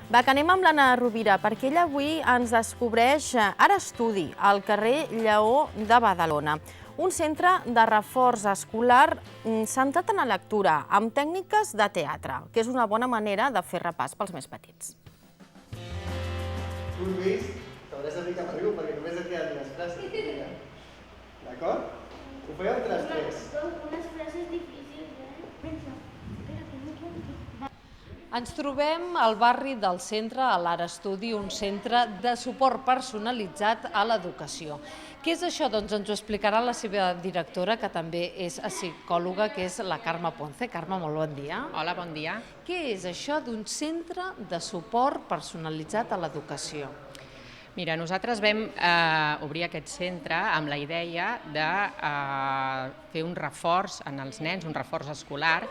Va, que anem amb l'Anna Rovira, perquè ella avui ens descobreix Ara Estudi, al carrer Lleó de Badalona. Un centre de reforç escolar centrat en la lectura, amb tècniques de teatre, que és una bona manera de fer repàs pels més petits. Tu, Lluís, t'hauràs de ficar per grup, perquè només et queden dues frases. D'acord? Ho feu entre els tres. Unes frases difícils, Pensa. Ens trobem al barri del centre, a l'Ara Estudi, un centre de suport personalitzat a l'educació. Què és això? Doncs ens ho explicarà la seva directora, que també és psicòloga, que és la Carme Ponce. Carme, molt bon dia. Hola, bon dia. Què és això d'un centre de suport personalitzat a l'educació? Mira, nosaltres vam obrir aquest centre amb la idea de fer un reforç en els nens, un reforç escolar,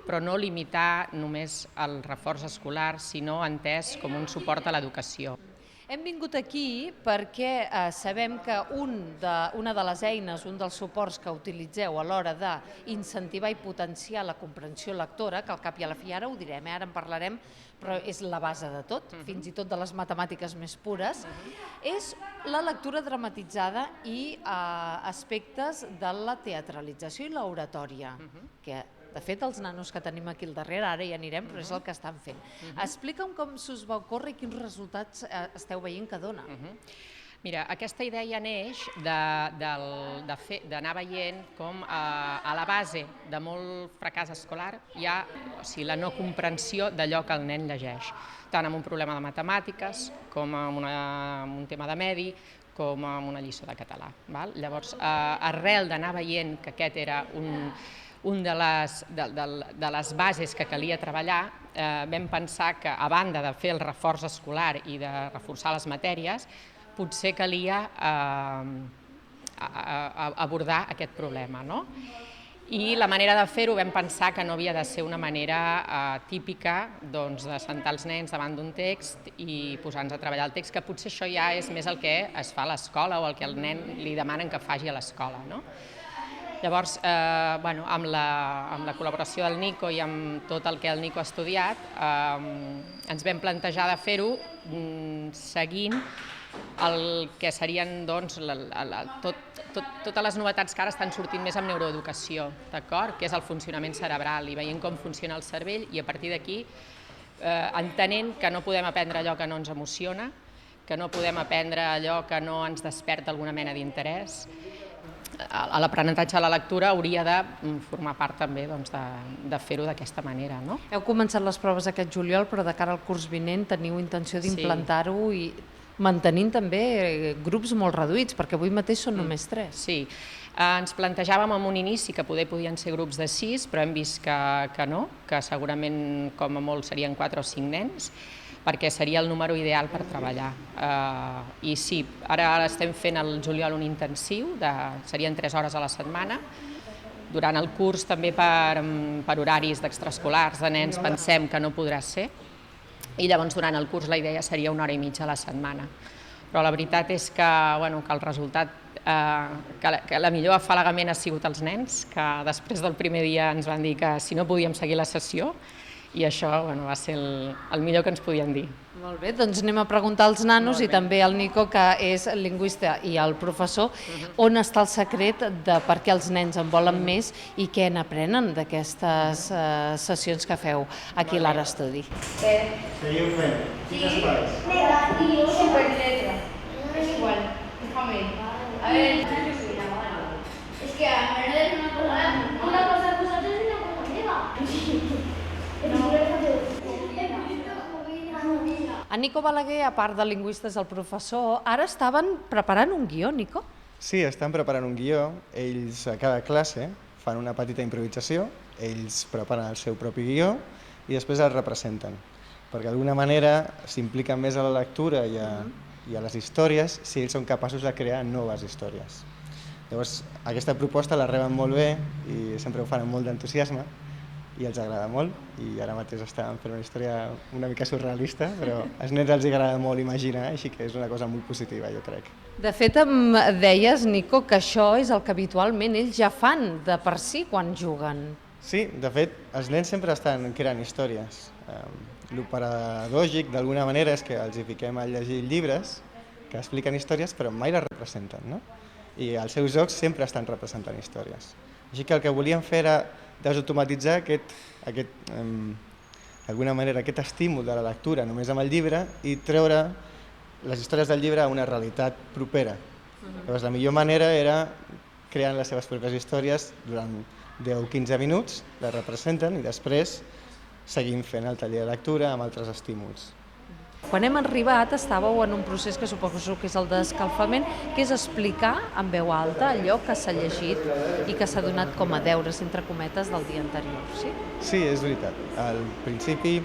però no limitar només el reforç escolar, sinó entès com un suport a l'educació. Hem vingut aquí perquè sabem que una de les eines, un dels suports que utilitzeu a l'hora d'incentivar i potenciar la comprensió lectora, que al cap i a la fi ara ho direm, ara en parlarem, però és la base de tot, fins i tot de les matemàtiques més pures, és la lectura dramatitzada i aspectes de la teatralització i l'oratòria, que de fet els nanos que tenim aquí al darrere, ara hi anirem, però és el que estan fent. Explica'm com s'us va ocórrer i quins resultats esteu veient que dona. Mira, aquesta idea neix d'anar veient com a la base de molt fracàs escolar hi ha la no comprensió d'allò que el nen llegeix, tant amb un problema de matemàtiques com amb un tema de medi, com amb una lliçó de català. Llavors, arrel d'anar veient que aquest era un de les bases que calia treballar, vam pensar que, a banda de fer el reforç escolar i de reforçar les matèries, potser calia abordar aquest problema. I la manera de fer-ho vam pensar que no havia de ser una manera típica de sentar els nens davant d'un text i posar-nos a treballar el text, que potser això ja és més el que es fa a l'escola o el que al nen li demanen que faci a l'escola. Llavors, amb la col·laboració del Nico i amb tot el que el Nico ha estudiat, ens vam plantejar de fer-ho seguint el que serien totes les novetats que ara estan sortint més amb neuroeducació, que és el funcionament cerebral, i veient com funciona el cervell, i a partir d'aquí entenent que no podem aprendre allò que no ens emociona, que no podem aprendre allò que no ens desperta alguna mena d'interès. L'aprenentatge de la lectura hauria de formar part també de fer-ho d'aquesta manera. Heu començat les proves aquest juliol, però de cara al curs vinent teniu intenció d'implantar-ho i mantenint també grups molt reduïts, perquè avui mateix són només 3. Sí, ens plantejàvem en un inici que podien ser grups de 6, però hem vist que no, que segurament com a molt serien 4 o 5 nens, perquè seria el número ideal per treballar. I sí, ara estem fent al juliol un intensiu, serien 3 hores a la setmana. Durant el curs també per horaris d'extraescolars de nens pensem que no podrà ser, i llavors durant el curs la idea seria 1 hora i mitja a la setmana. Però la veritat és que el resultat, que la millor afalagament ha sigut els nens, que després del primer dia ens van dir que si no podíem seguir la sessió, i això va ser el millor que ens podien dir. Molt bé, doncs anem a preguntar als nanos i també al Nico, que és lingüista, i al professor, on està el secret de per què els nens en volen més i què n'aprenen d'aquestes sessions que feu aquí a l'Ara Estudi. Seguiu fent. Quins espais? Superletra. Es igual. Déjame. A ver. Es que a ver una cosa vosotros y una cosa meva. En Nico Balaguer, a part de lingüista, és el professor. Ara estaven preparant un guió, Nico? Sí, estan preparant un guió. Ells a cada classe fan una petita improvisació, ells preparen el seu propi guió i després el representen, perquè d'alguna manera s'impliquen més a la lectura i a les històries si ells són capaços de crear noves històries. Llavors, aquesta proposta la reben molt bé i sempre ho fan amb molt d'entusiasme i els agrada molt, i ara mateix estan fent una història una mica surrealista, però als nens els agrada molt imaginar, així que és una cosa molt positiva, jo crec. De fet, em deies, Nico, que això és el que habitualment ells ja fan de per si quan juguen. Sí, de fet, els nens sempre estan creant històries. El paradògic, d'alguna manera, és que els hi fiquem a llegir llibres que expliquen històries però mai les representen, no? I els seus jocs sempre estan representant històries. Així que el que volíem fer era desautomatitzar d'alguna manera aquest estímul de la lectura només amb el llibre i treure les històries del llibre a una realitat propera. Llavors, la millor manera era creant les seves pròpies històries durant 10 o 15 minuts, les representen i després seguim fent el taller de lectura amb altres estímuls. Quan hem arribat estàveu en un procés que suposo que és el d'escalfament, que és explicar en veu alta allò que s'ha llegit i que s'ha donat com a deures, entre cometes, del dia anterior, sí? Sí, és veritat. Al principi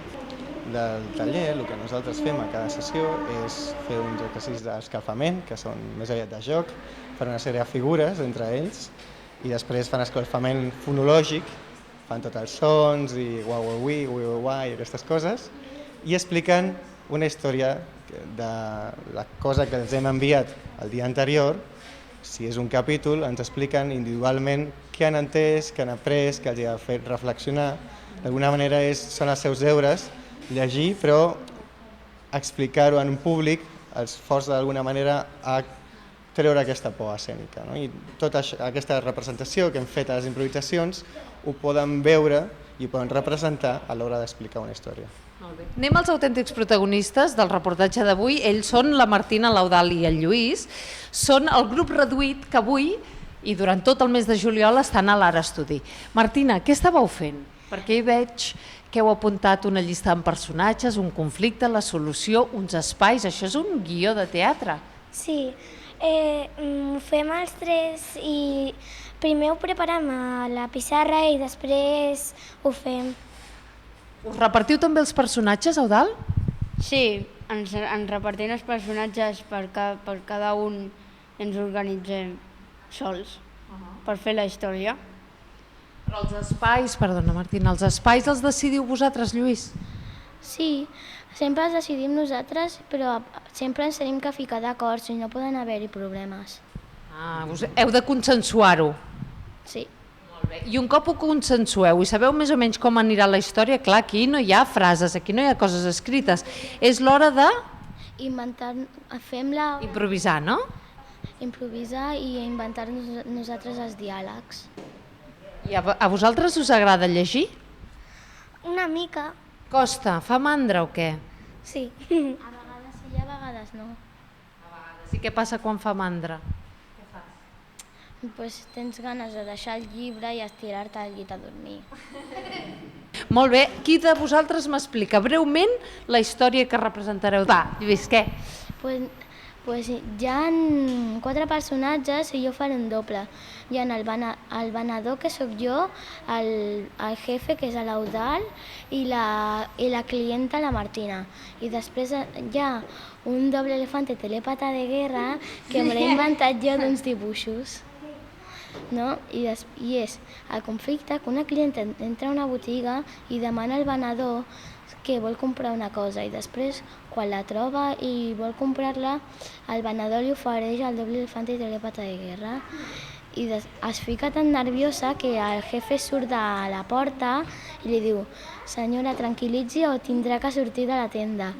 del taller, el que nosaltres fem a cada sessió és fer uns exercicis d'escalfament, que són més aviat de joc, fan una sèrie de figures entre ells i després fan escalfament fonològic, fan tots els sons i uau-uau-ui, uau-uau-uai i aquestes coses, i expliquen una història de la cosa que els hem enviat el dia anterior. Si és un capítol, ens expliquen individualment què han entès, què han après, què els ha fet reflexionar. D'alguna manera són els seus deures llegir, però explicar-ho en públic els força d'alguna manera a treure aquesta por escènica. No? I tota aquesta representació que hem fet a les improvisacions ho poden veure i ho poden representar a l'hora d'explicar una història. Anem als autèntics protagonistes del reportatge d'avui. Ells són la Martina, l'Eudald i el Lluís. Són el grup reduït que avui i durant tot el mes de juliol estan a l'Ara Estudi. Martina, què estàveu fent? Perquè hi veig que heu apuntat una llista amb personatges, un conflicte, la solució, uns espais. Això és un guió de teatre. Sí, ho fem els tres i primer ho preparem a la pissarra i després ho fem. Us repartiu també els personatges, Eudald? Sí, ens repartim els personatges per cada un, ens organitzem sols per fer la història. Però els espais, perdona Martina, els espais els decidiu vosaltres, Lluís? Sí, sempre els decidim nosaltres, però sempre ens tenim que ficar d'acord, si no poden haver-hi problemes. Heu de consensuar-ho. Sí. Molt bé. I un cop ho consensueu i sabeu més o menys com anirà la història, clar, aquí no hi ha frases, aquí no hi ha coses escrites. És l'hora de... Inventar, fem-la... Improvisar, no? Improvisar i inventar nosaltres els diàlegs. I a vosaltres us agrada llegir? Una mica. Costa, fa mandra o què? Sí. A vegades sí i a vegades no. I què passa quan fa mandra? Pues tens ganes de deixar el llibre i estirar-te al llit a dormir. Molt bé, qui de vosaltres m'explica breument la història que representareu? Va, Lluís, què? Pues hi ha 4 personatges i jo faré un doble. Hi ha el venedor, que sóc jo, el jefe, que és l'Eudald, i la clienta, la Martina. I després hi ha un doble elefante telèpata de guerra que me l'he inventat jo d'uns dibuixos. No? I és el conflicte que una clienta entra a una botiga i demana al venedor que vol comprar una cosa i després, quan la troba i vol comprar-la, el venedor li ofereix el doble elefante telèpata de guerra i es fica tan nerviosa que el jefe surt de la porta i li diu: senyora, tranquil·litzi o tindrà que sortir de la tenda.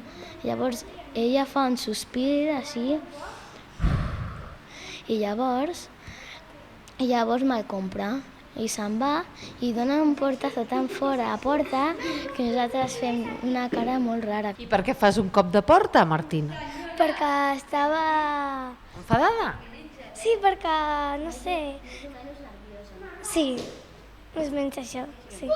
Llavors ella fa un sospir així i llavors me'l compra i se'n va i dona un portazo tan fort a la porta que nosaltres fem una cara molt rara. I per què fas un cop de porta, Martina? Perquè estava... Enfadada? Sí, perquè, no sé... Sí, més o menys això, sí.